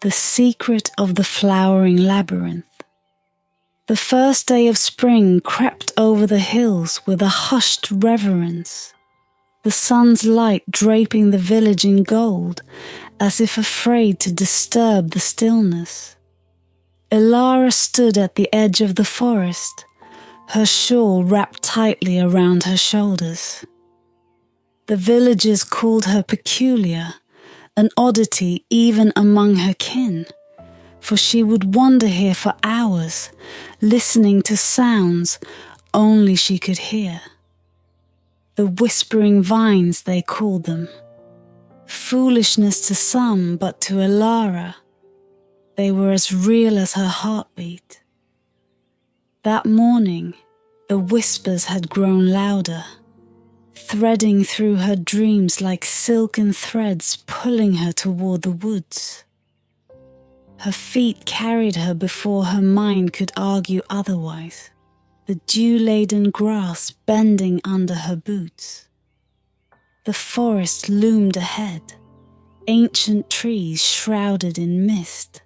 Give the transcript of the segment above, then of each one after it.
The secret of the flowering labyrinth. The first day of spring crept over the hills with a hushed reverence, the sun's light draping the village in gold, as if afraid to disturb the stillness. Elara stood at the edge of the forest, her shawl wrapped tightly around her shoulders. The villagers called her peculiar, an oddity even among her kin, for she would wander here for hours, listening to sounds only she could hear. The whispering vines, they called them. Foolishness to some, but to Elara, they were as real as her heartbeat. That morning, the whispers had grown louder, threading through her dreams like silken threads pulling her toward the woods. Her feet carried her before her mind could argue otherwise, the dew-laden grass bending under her boots. The forest loomed ahead, ancient trees shrouded in mist.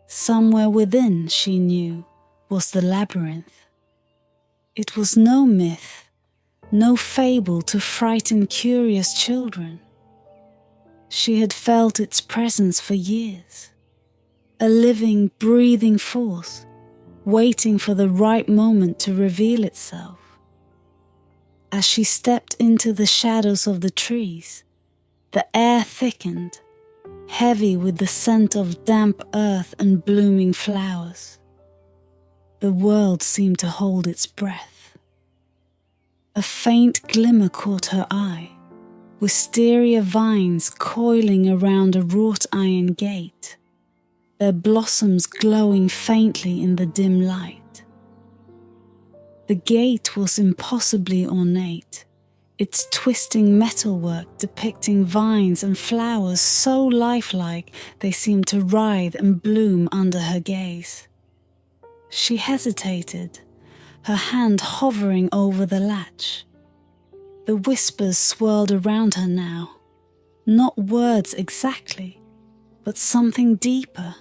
Somewhere within, she knew, was the labyrinth. It was no myth, no fable to frighten curious children. She had felt its presence for years, a living, breathing force, waiting for the right moment to reveal itself. As she stepped into the shadows of the trees, the air thickened, heavy with the scent of damp earth and blooming flowers. The world seemed to hold its breath. A faint glimmer caught her eye, wisteria vines coiling around a wrought iron gate, their blossoms glowing faintly in the dim light. The gate was impossibly ornate, its twisting metalwork depicting vines and flowers so lifelike they seemed to writhe and bloom under her gaze. She hesitated, her hand hovering over the latch. The whispers swirled around her now, not words exactly, but something deeper.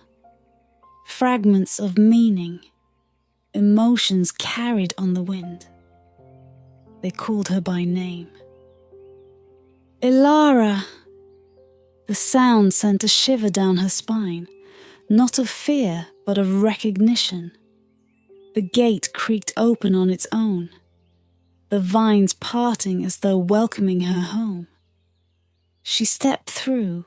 Fragments of meaning, emotions carried on the wind. They called her by name. Elara! The sound sent a shiver down her spine, not of fear, but of recognition. The gate creaked open on its own, the vines parting as though welcoming her home. She stepped through,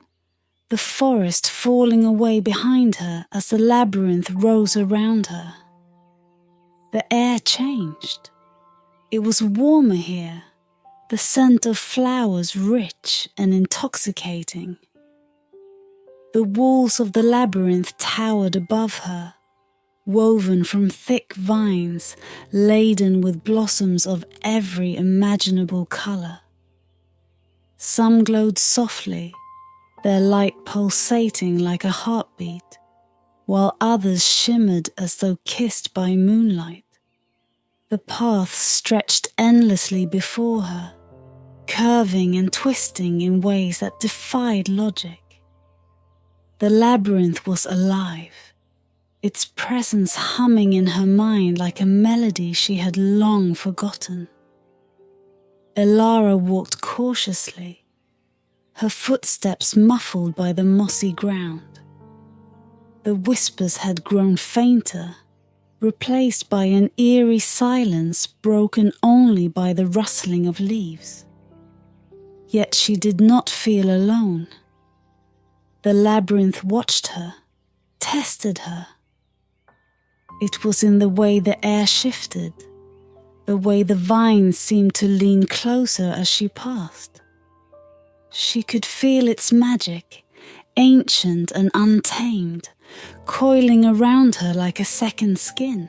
the forest falling away behind her as the labyrinth rose around her. The air changed. It was warmer here, the scent of flowers rich and intoxicating. The walls of the labyrinth towered above her, woven from thick vines laden with blossoms of every imaginable color. Some glowed softly, their light pulsating like a heartbeat, while others shimmered as though kissed by moonlight. The path stretched endlessly before her, curving and twisting in ways that defied logic. The labyrinth was alive, its presence humming in her mind like a melody she had long forgotten. Elara walked cautiously, her footsteps muffled by the mossy ground. The whispers had grown fainter, replaced by an eerie silence broken only by the rustling of leaves. Yet she did not feel alone. The labyrinth watched her, tested her. It was in the way the air shifted, the way the vines seemed to lean closer as she passed. She could feel its magic, ancient and untamed, coiling around her like a second skin.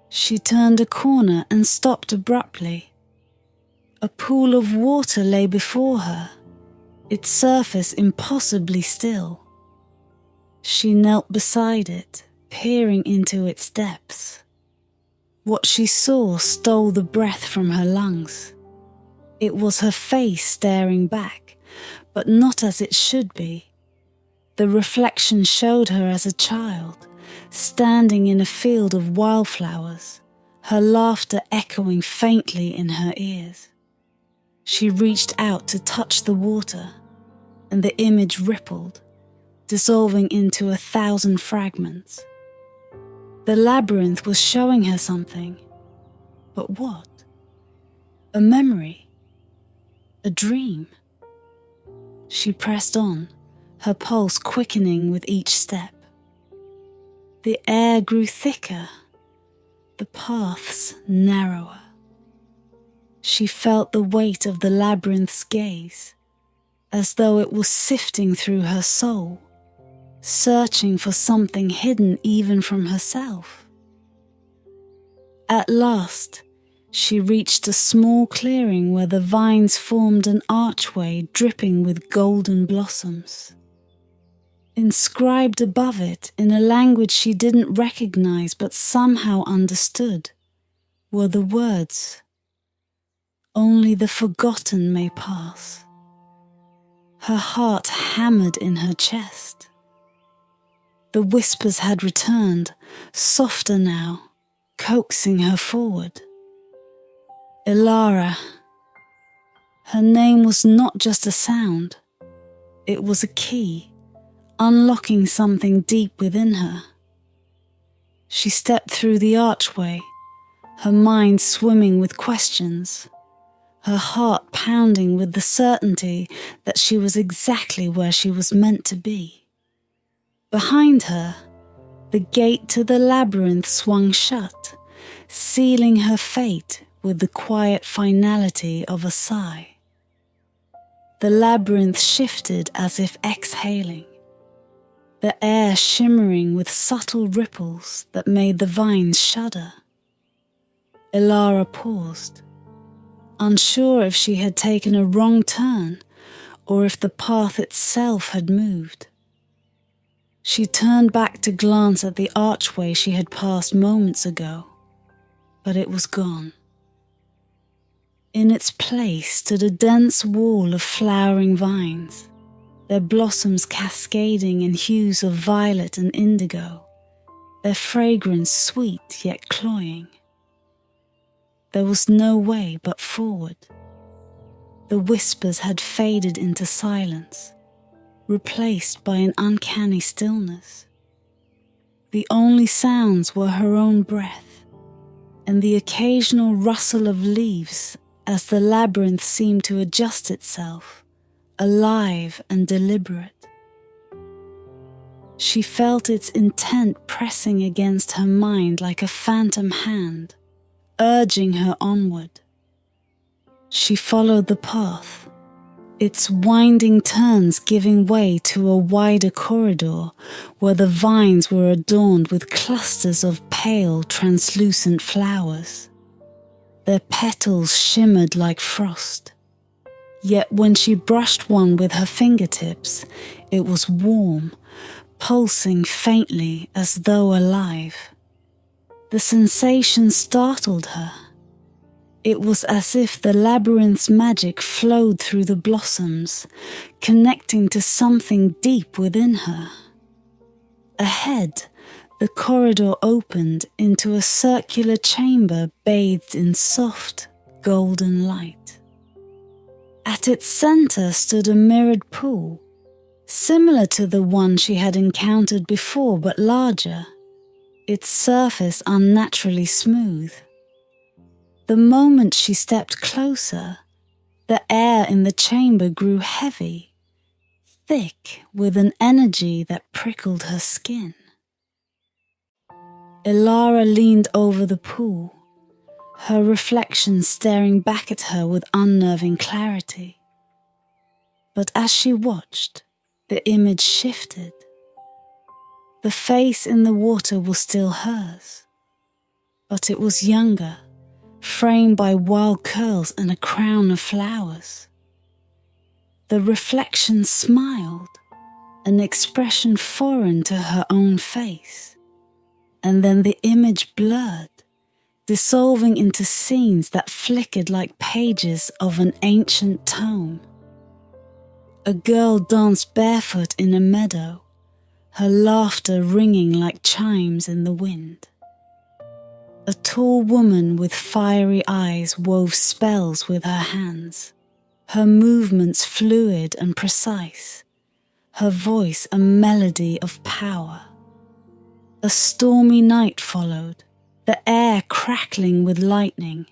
She turned a corner and stopped abruptly. A pool of water lay before her, its surface impossibly still. She knelt beside it, peering into its depths. What she saw stole the breath from her lungs. It was her face staring back, but not as it should be. The reflection showed her as a child, standing in a field of wildflowers, her laughter echoing faintly in her ears. She reached out to touch the water, and the image rippled, dissolving into 1,000 fragments. The labyrinth was showing her something. But what? A memory? A dream? She pressed on, her pulse quickening with each step. The air grew thicker, the paths narrower. She felt the weight of the labyrinth's gaze, as though it was sifting through her soul, searching for something hidden even from herself. At last, she reached a small clearing where the vines formed an archway dripping with golden blossoms. Inscribed above it, in a language she didn't recognize but somehow understood, were the words, "Only the forgotten may pass." Her heart hammered in her chest. The whispers had returned, softer now, coaxing her forward. Elara. Her name was not just a sound, it was a key, unlocking something deep within her. She stepped through the archway, her mind swimming with questions, her heart pounding with the certainty that she was exactly where she was meant to be. Behind her, the gate to the labyrinth swung shut, sealing her fate with the quiet finality of a sigh. The labyrinth shifted as if exhaling, the air shimmering with subtle ripples that made the vines shudder. Elara paused, unsure if she had taken a wrong turn or if the path itself had moved. She turned back to glance at the archway she had passed moments ago, but it was gone. In its place stood a dense wall of flowering vines, their blossoms cascading in hues of violet and indigo, their fragrance sweet yet cloying. There was no way but forward. The whispers had faded into silence, replaced by an uncanny stillness. The only sounds were her own breath and the occasional rustle of leaves as the labyrinth seemed to adjust itself, alive and deliberate. She felt its intent pressing against her mind like a phantom hand, urging her onward. She followed the path, its winding turns giving way to a wider corridor where the vines were adorned with clusters of pale, translucent flowers. Their petals shimmered like frost, yet when she brushed one with her fingertips, it was warm, pulsing faintly as though alive. The sensation startled her. It was as if the labyrinth's magic flowed through the blossoms, connecting to something deep within her. Ahead, the corridor opened into a circular chamber bathed in soft, golden light. At its center stood a mirrored pool, similar to the one she had encountered before but larger, its surface unnaturally smooth. The moment she stepped closer, the air in the chamber grew heavy, thick with an energy that prickled her skin. Elara leaned over the pool, her reflection staring back at her with unnerving clarity. But as she watched, the image shifted. The face in the water was still hers, but it was younger, framed by wild curls and a crown of flowers. The reflection smiled, an expression foreign to her own face, and then the image blurred, dissolving into scenes that flickered like pages of an ancient tome. A girl danced barefoot in a meadow, her laughter ringing like chimes in the wind. A tall woman with fiery eyes wove spells with her hands, her movements fluid and precise, her voice a melody of power. A stormy night followed, the air crackling with lightning,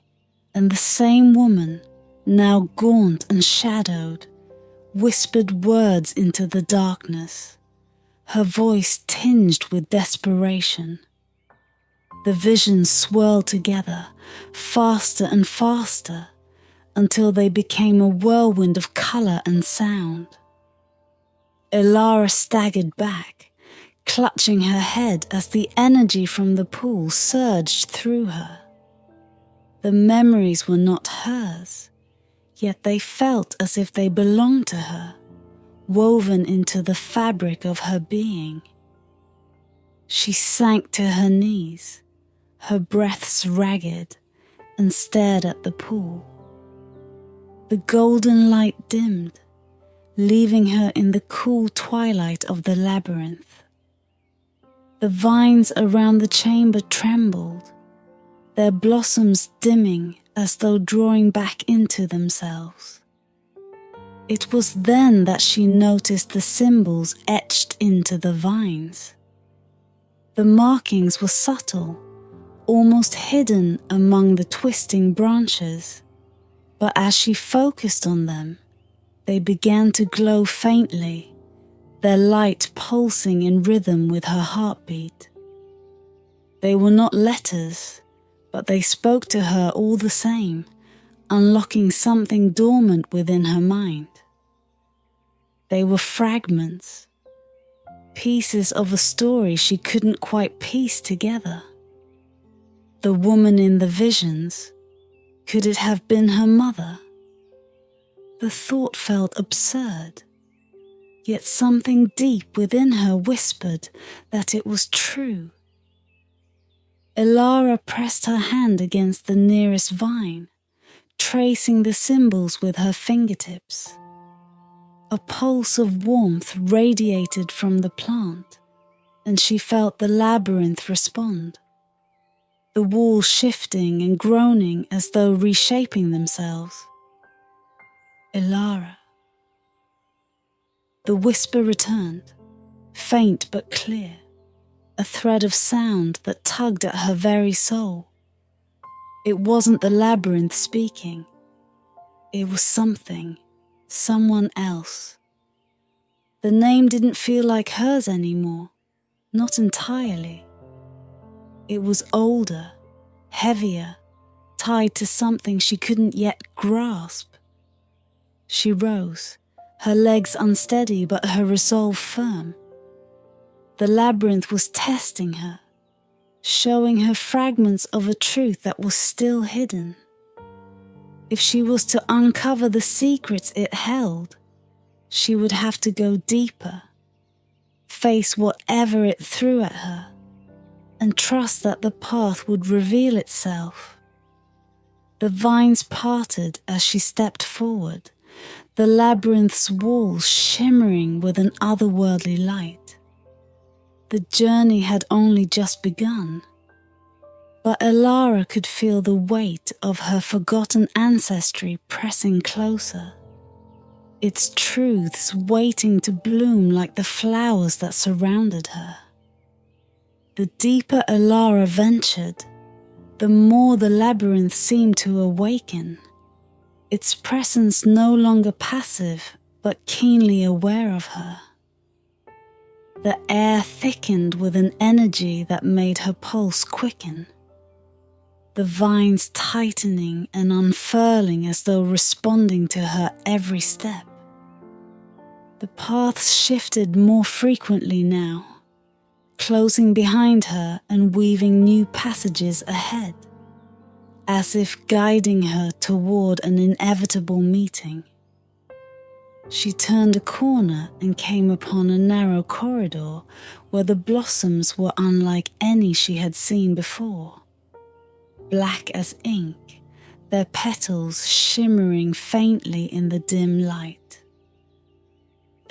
and the same woman, now gaunt and shadowed, whispered words into the darkness, her voice tinged with desperation. The visions swirled together, faster and faster, until they became a whirlwind of colour and sound. Elara staggered back, clutching her head as the energy from the pool surged through her. The memories were not hers, yet they felt as if they belonged to her, woven into the fabric of her being. She sank to her knees, her breaths ragged, and stared at the pool. The golden light dimmed, leaving her in the cool twilight of the labyrinth. The vines around the chamber trembled, their blossoms dimming as though drawing back into themselves. It was then that she noticed the symbols etched into the vines. The markings were subtle, almost hidden among the twisting branches, but as she focused on them, they began to glow faintly, their light pulsing in rhythm with her heartbeat. They were not letters, but they spoke to her all the same, unlocking something dormant within her mind. They were fragments, pieces of a story she couldn't quite piece together. The woman in the visions, could it have been her mother? The thought felt absurd, yet something deep within her whispered that it was true. Elara pressed her hand against the nearest vine, tracing the symbols with her fingertips. A pulse of warmth radiated from the plant, and she felt the labyrinth respond, the walls shifting and groaning as though reshaping themselves. Elara. The whisper returned, faint but clear, a thread of sound that tugged at her very soul. It wasn't the labyrinth speaking. It was something, someone else. The name didn't feel like hers anymore, not entirely. It was older, heavier, tied to something she couldn't yet grasp. She rose, her legs unsteady but her resolve firm. The labyrinth was testing her, showing her fragments of a truth that was still hidden. If she was to uncover the secrets it held, she would have to go deeper, face whatever it threw at her, and trust that the path would reveal itself. The vines parted as she stepped forward, the labyrinth's walls shimmering with an otherworldly light. The journey had only just begun, but Elara could feel the weight of her forgotten ancestry pressing closer, its truths waiting to bloom like the flowers that surrounded her. The deeper Elara ventured, the more the labyrinth seemed to awaken, its presence no longer passive but keenly aware of her. The air thickened with an energy that made her pulse quicken, the vines tightening and unfurling as though responding to her every step. The paths shifted more frequently now, closing behind her and weaving new passages ahead, as if guiding her toward an inevitable meeting. She turned a corner and came upon a narrow corridor where the blossoms were unlike any she had seen before. Black as ink, their petals shimmering faintly in the dim light.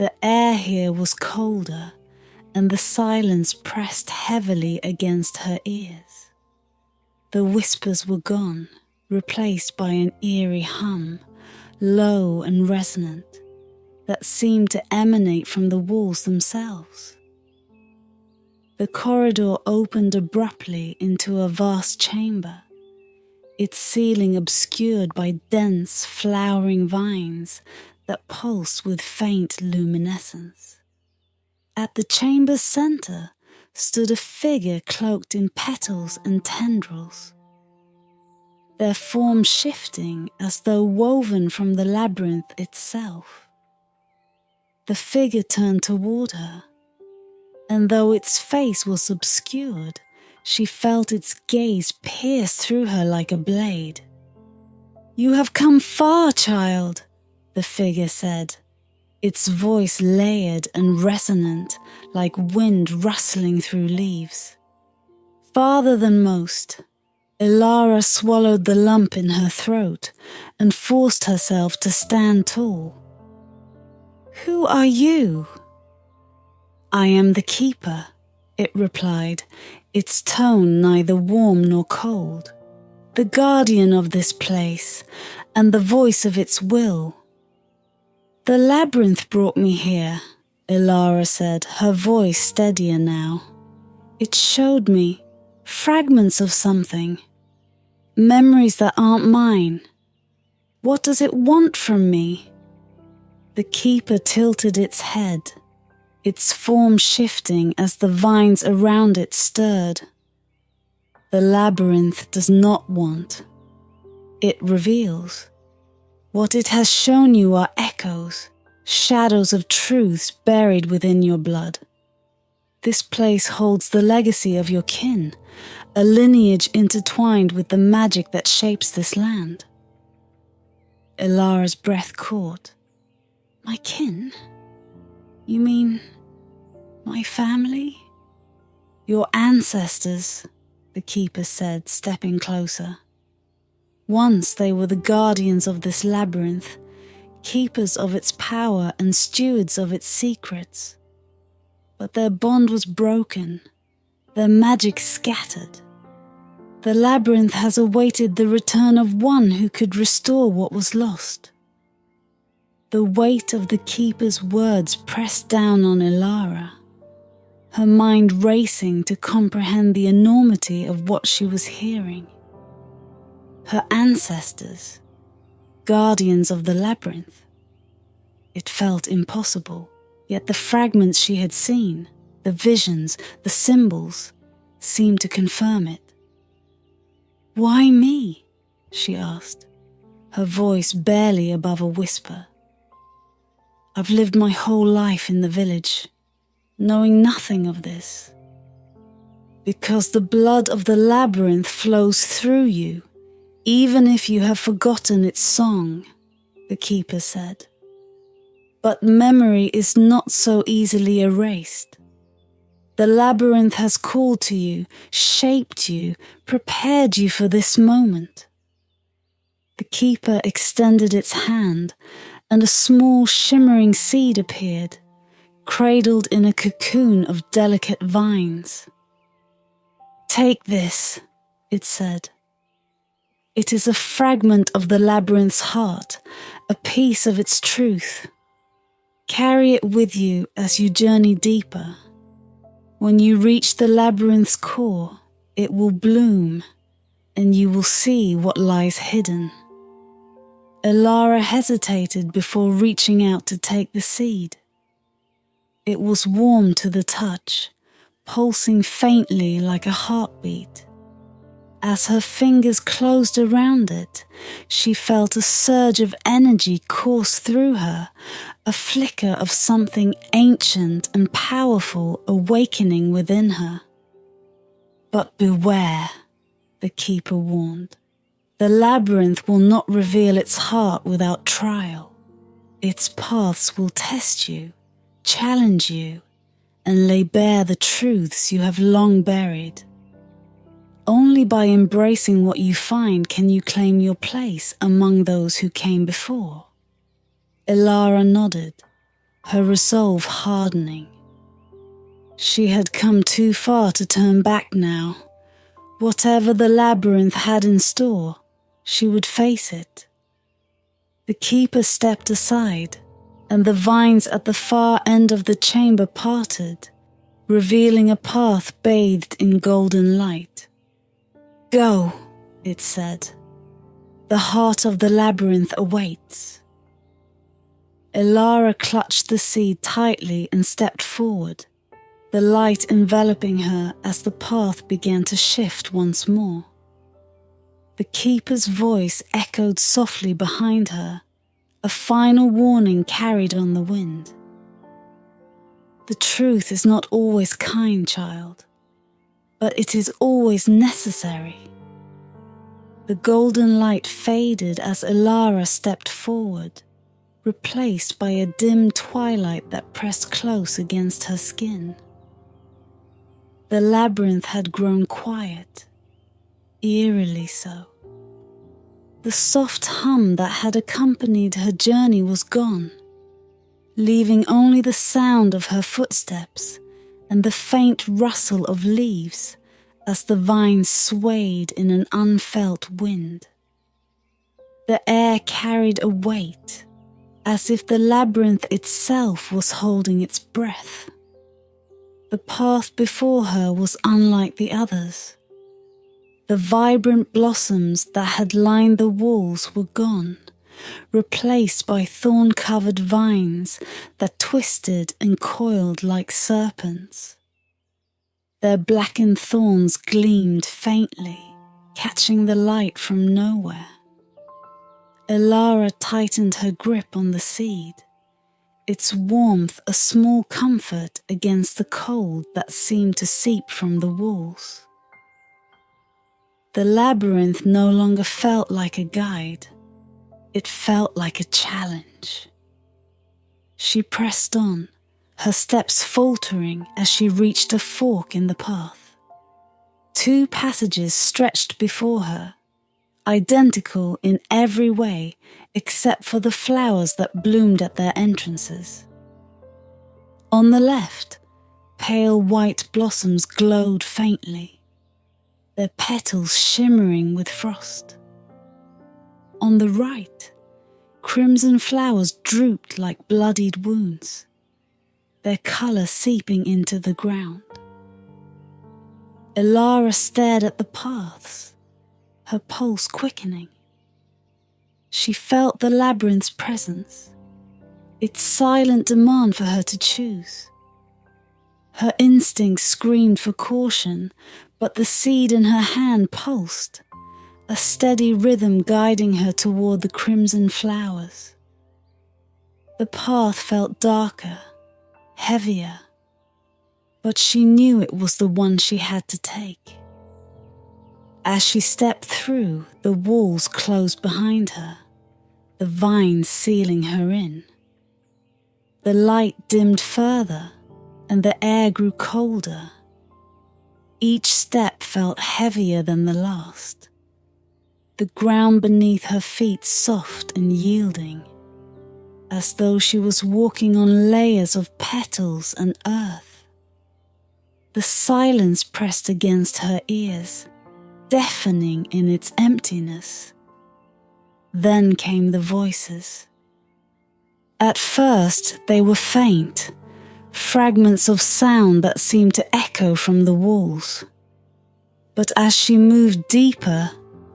The air here was colder, and the silence pressed heavily against her ears. The whispers were gone, replaced by an eerie hum, low and resonant, that seemed to emanate from the walls themselves. The corridor opened abruptly into a vast chamber, its ceiling obscured by dense, flowering vines that pulsed with faint luminescence. At the chamber's center stood a figure cloaked in petals and tendrils, their form shifting as though woven from the labyrinth itself. The figure turned toward her, and though its face was obscured, she felt its gaze pierce through her like a blade. "You have come far, child," the figure said, its voice layered and resonant like wind rustling through leaves. Farther than most. Elara swallowed the lump in her throat and forced herself to stand tall. "Who are you?" "I am the keeper," it replied, its tone neither warm nor cold, "the guardian of this place and the voice of its will." "The labyrinth brought me here," Elara said, her voice steadier now. "It showed me fragments of something, memories that aren't mine. What does it want from me?" The keeper tilted its head, its form shifting as the vines around it stirred. "The labyrinth does not want. It reveals. What it has shown you are echoes, shadows of truths buried within your blood. This place holds the legacy of your kin, a lineage intertwined with the magic that shapes this land." Elara's breath caught. "My kin? You mean my family?" "Your ancestors," the keeper said, stepping closer. "Once they were the guardians of this labyrinth, keepers of its power and stewards of its secrets. But their bond was broken, their magic scattered. The labyrinth has awaited the return of one who could restore what was lost." The weight of the keeper's words pressed down on Elara, her mind racing to comprehend the enormity of what she was hearing. Her ancestors, guardians of the labyrinth. It felt impossible, yet the fragments she had seen, the visions, the symbols, seemed to confirm it. "Why me?" she asked, her voice barely above a whisper. "I've lived my whole life in the village, knowing nothing of this." "Because the blood of the labyrinth flows through you, even if you have forgotten its song," the keeper said. "But memory is not so easily erased. The labyrinth has called to you, shaped you, prepared you for this moment." The keeper extended its hand, and a small shimmering seed appeared, cradled in a cocoon of delicate vines. "Take this," it said. "It is a fragment of the labyrinth's heart, a piece of its truth. Carry it with you as you journey deeper. When you reach the labyrinth's core, it will bloom, and you will see what lies hidden." Elara hesitated before reaching out to take the seed. It was warm to the touch, pulsing faintly like a heartbeat. As her fingers closed around it, she felt a surge of energy course through her, a flicker of something ancient and powerful awakening within her. "But beware," the keeper warned. "The labyrinth will not reveal its heart without trial. Its paths will test you, challenge you, and lay bare the truths you have long buried. Only by embracing what you find can you claim your place among those who came before." Elara nodded, her resolve hardening. She had come too far to turn back now. Whatever the labyrinth had in store, she would face it. The keeper stepped aside, and the vines at the far end of the chamber parted, revealing a path bathed in golden light. "Go," it said. "The heart of the labyrinth awaits." Elara clutched the seed tightly and stepped forward, the light enveloping her as the path began to shift once more. The keeper's voice echoed softly behind her, a final warning carried on the wind. "The truth is not always kind, child, but it is always necessary." The golden light faded as Elara stepped forward, replaced by a dim twilight that pressed close against her skin. The labyrinth had grown quiet, eerily so. The soft hum that had accompanied her journey was gone, leaving only the sound of her footsteps and the faint rustle of leaves as the vines swayed in an unfelt wind. The air carried a weight, as if the labyrinth itself was holding its breath. The path before her was unlike the others. The vibrant blossoms that had lined the walls were gone, replaced by thorn-covered vines that twisted and coiled like serpents. Their blackened thorns gleamed faintly, catching the light from nowhere. Elara tightened her grip on the seed, its warmth a small comfort against the cold that seemed to seep from the walls. The labyrinth no longer felt like a guide. It felt like a challenge. She pressed on, her steps faltering as she reached a fork in the path. 2 passages stretched before her, identical in every way except for the flowers that bloomed at their entrances. On the left, pale white blossoms glowed faintly, their petals shimmering with frost. On the right, crimson flowers drooped like bloodied wounds, their colour seeping into the ground. Elara stared at the paths, her pulse quickening. She felt the labyrinth's presence, its silent demand for her to choose. Her instincts screamed for caution, but the seed in her hand pulsed, a steady rhythm guiding her toward the crimson flowers. The path felt darker, heavier, but she knew it was the one she had to take. As she stepped through, the walls closed behind her, the vines sealing her in. The light dimmed further, and the air grew colder. Each step felt heavier than the last, the ground beneath her feet soft and yielding, as though she was walking on layers of petals and earth. The silence pressed against her ears, deafening in its emptiness. Then came the voices. At first they were faint, fragments of sound that seemed to echo from the walls. But as she moved deeper,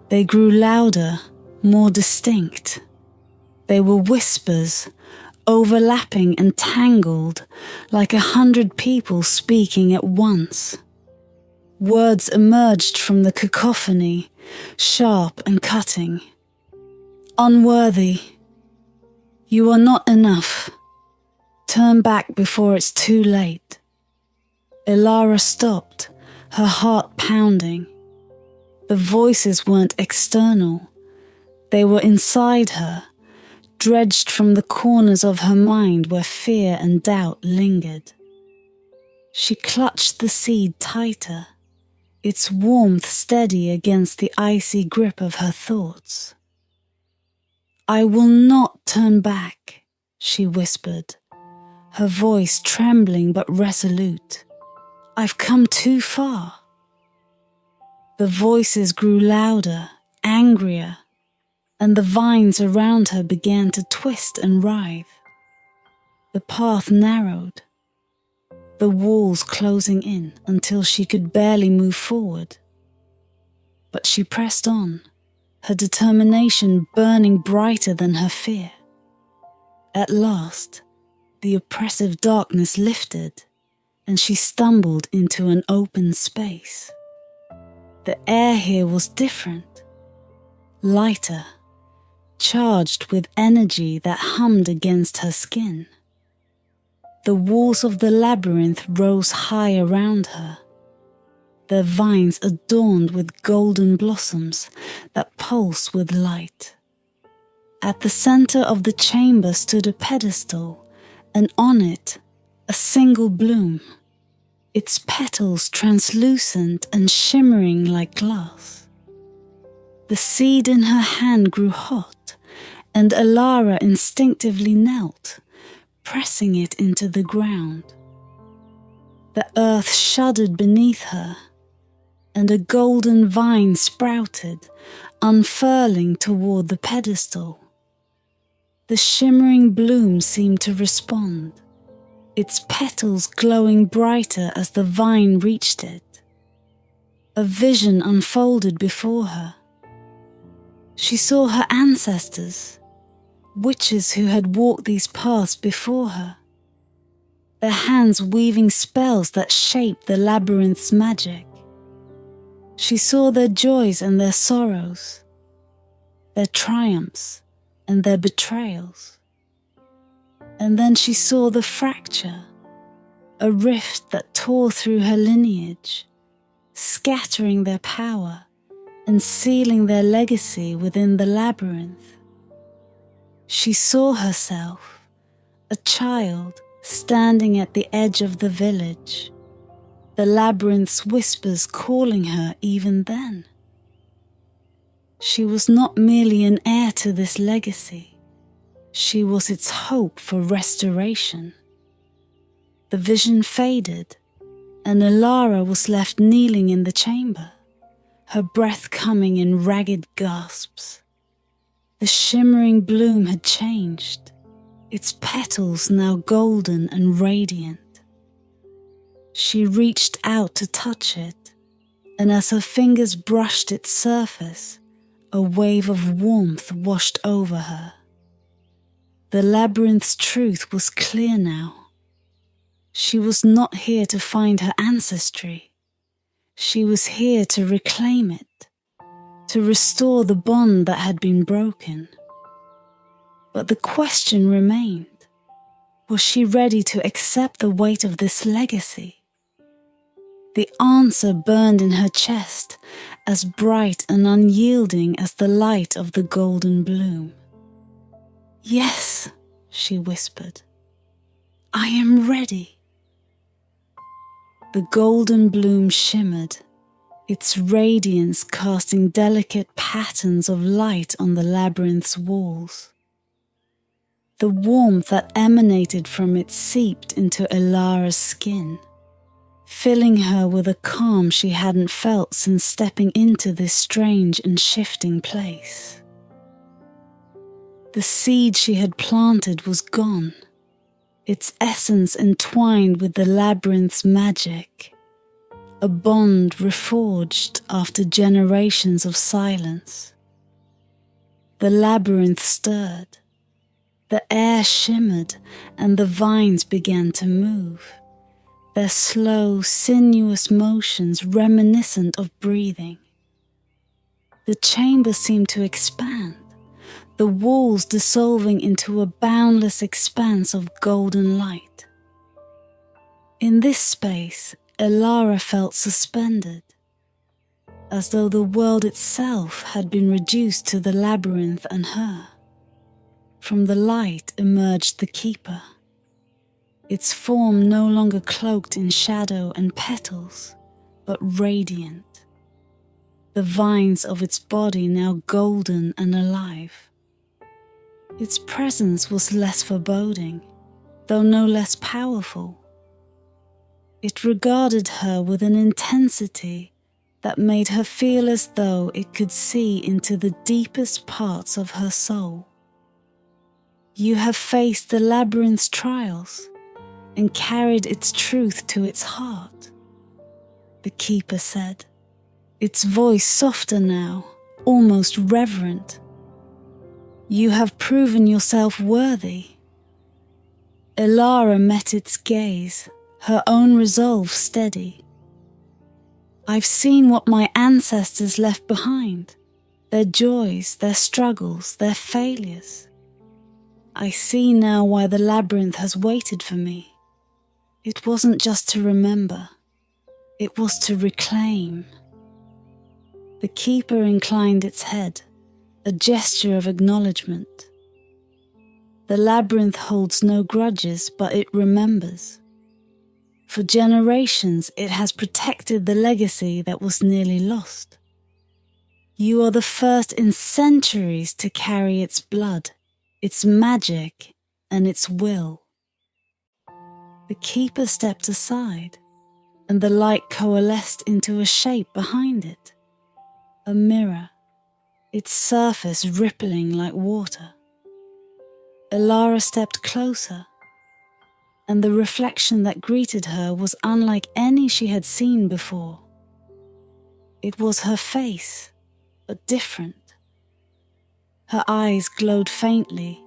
they grew louder, more distinct. They were whispers, overlapping and tangled, like 100 people speaking at once. Words emerged from the cacophony, sharp and cutting. "Unworthy. You are not enough. Turn back before it's too late." Elara stopped, her heart pounding. The voices weren't external. They were inside her, dredged from the corners of her mind where fear and doubt lingered. She clutched the seed tighter, its warmth steady against the icy grip of her thoughts. "I will not turn back," she whispered, her voice trembling but resolute. "I've come too far." The voices grew louder, angrier, and the vines around her began to twist and writhe. The path narrowed, the walls closing in until she could barely move forward. But she pressed on, her determination burning brighter than her fear. At last, the oppressive darkness lifted, and she stumbled into an open space. The air here was different, lighter, charged with energy that hummed against her skin. The walls of the labyrinth rose high around her, their vines adorned with golden blossoms that pulse with light. At the center of the chamber stood a pedestal, and on it, a single bloom, its petals translucent and shimmering like glass. The seed in her hand grew hot, and Elara instinctively knelt, pressing it into the ground. The earth shuddered beneath her, and a golden vine sprouted, unfurling toward the pedestal. The shimmering bloom seemed to respond, its petals glowing brighter as the vine reached it. A vision unfolded before her. She saw her ancestors, witches who had walked these paths before her, their hands weaving spells that shaped the labyrinth's magic. She saw their joys and their sorrows, their triumphs and their betrayals. And then she saw the fracture, a rift that tore through her lineage, scattering their power and sealing their legacy within the labyrinth. She saw herself, a child standing at the edge of the village, the labyrinth's whispers calling her even then. She was not merely an heir to this legacy, she was its hope for restoration. The vision faded, and Elara was left kneeling in the chamber, her breath coming in ragged gasps. The shimmering bloom had changed, its petals now golden and radiant. She reached out to touch it, and as her fingers brushed its surface, a wave of warmth washed over her. The labyrinth's truth was clear now. She was not here to find her ancestry. She was here to reclaim it, to restore the bond that had been broken. But the question remained, was she ready to accept the weight of this legacy? The answer burned in her chest, as bright and unyielding as the light of the golden bloom. "Yes," she whispered, "I am ready." The golden bloom shimmered, its radiance casting delicate patterns of light on the labyrinth's walls. The warmth that emanated from it seeped into Elara's skin, filling her with a calm she hadn't felt since stepping into this strange and shifting place. The seed she had planted was gone, its essence entwined with the labyrinth's magic, a bond reforged after generations of silence. The labyrinth stirred, the air shimmered, and the vines began to move, their slow, sinuous motions reminiscent of breathing. The chamber seemed to expand, the walls dissolving into a boundless expanse of golden light. In this space, Elara felt suspended, as though the world itself had been reduced to the labyrinth and her. From the light emerged the keeper, its form no longer cloaked in shadow and petals, but radiant, the vines of its body now golden and alive. Its presence was less foreboding, though no less powerful. It regarded her with an intensity that made her feel as though it could see into the deepest parts of her soul. You have faced the labyrinth's trials and carried its truth to its heart, the keeper said, its voice softer now, almost reverent. You have proven yourself worthy. Elara met its gaze, her own resolve steady. I've seen what my ancestors left behind, their joys, their struggles, their failures. I see now why the labyrinth has waited for me. It wasn't just to remember, it was to reclaim. The keeper inclined its head, a gesture of acknowledgement. The labyrinth holds no grudges, but it remembers. For generations, it has protected the legacy that was nearly lost. You are the first in centuries to carry its blood, its magic, and its will. The keeper stepped aside, and the light coalesced into a shape behind it, a mirror, its surface rippling like water. Elara stepped closer, and the reflection that greeted her was unlike any she had seen before. It was her face, but different. Her eyes glowed faintly,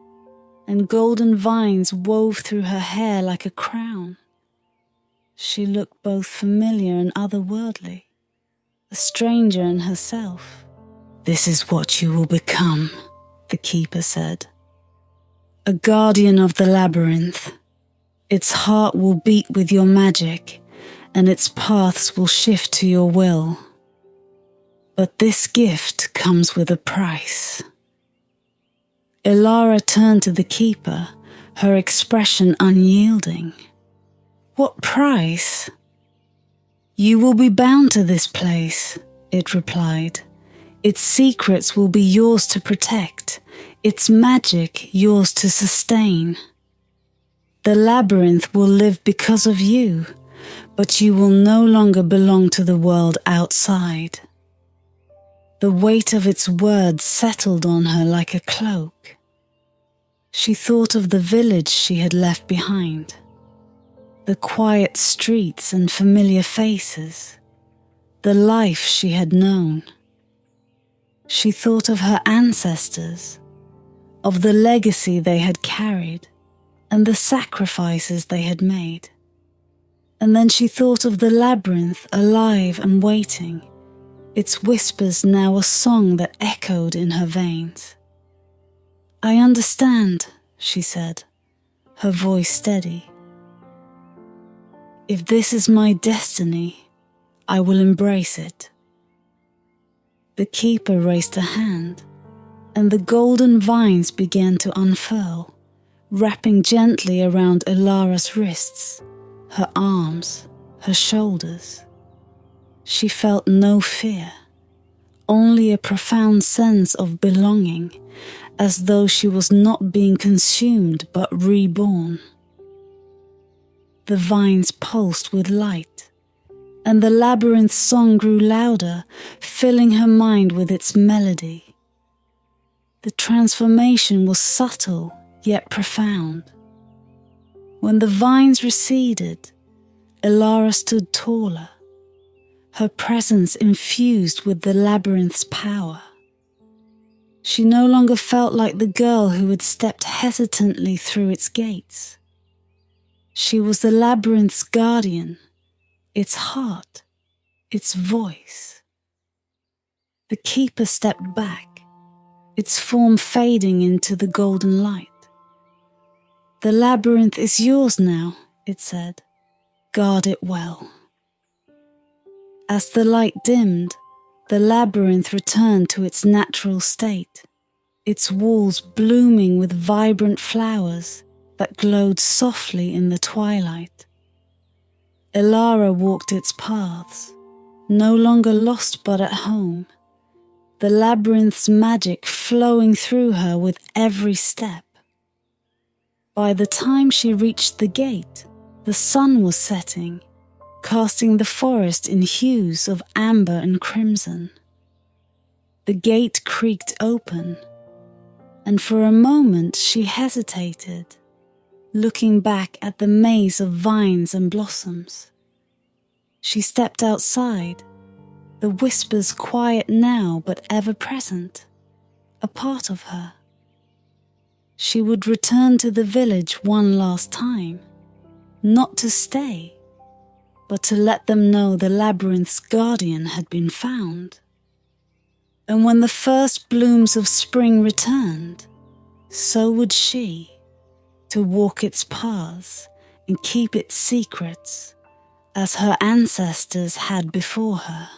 and golden vines wove through her hair like a crown. She looked both familiar and otherworldly, a stranger in herself. This is what you will become, the keeper said. A guardian of the labyrinth. Its heart will beat with your magic, and its paths will shift to your will. But this gift comes with a price. Elara turned to the keeper, her expression unyielding. What price? You will be bound to this place, it replied. Its secrets will be yours to protect, its magic yours to sustain. The labyrinth will live because of you, but you will no longer belong to the world outside. The weight of its words settled on her like a cloak. She thought of the village she had left behind, the quiet streets and familiar faces, the life she had known. She thought of her ancestors, of the legacy they had carried, and the sacrifices they had made. And then she thought of the labyrinth alive and waiting, its whispers now a song that echoed in her veins. I understand, she said, her voice steady. If this is my destiny, I will embrace it. The keeper raised a hand, and the golden vines began to unfurl, wrapping gently around Elara's wrists, her arms, her shoulders. She felt no fear, only a profound sense of belonging, as though she was not being consumed but reborn. The vines pulsed with light, and the labyrinth's song grew louder, filling her mind with its melody. The transformation was subtle yet profound. When the vines receded, Elara stood taller, her presence infused with the labyrinth's power. She no longer felt like the girl who had stepped hesitantly through its gates. She was the labyrinth's guardian, its heart, its voice. The keeper stepped back, its form fading into the golden light. The labyrinth is yours now, it said. Guard it well. As the light dimmed, the labyrinth returned to its natural state, its walls blooming with vibrant flowers that glowed softly in the twilight. Elara walked its paths, no longer lost but at home, the labyrinth's magic flowing through her with every step. By the time she reached the gate, the sun was setting, casting the forest in hues of amber and crimson. The gate creaked open, and for a moment she hesitated, looking back at the maze of vines and blossoms. She stepped outside, the whispers quiet now but ever present, a part of her. She would return to the village one last time, not to stay, but to let them know the labyrinth's guardian had been found. And when the first blooms of spring returned, so would she, to walk its paths and keep its secrets, as her ancestors had before her.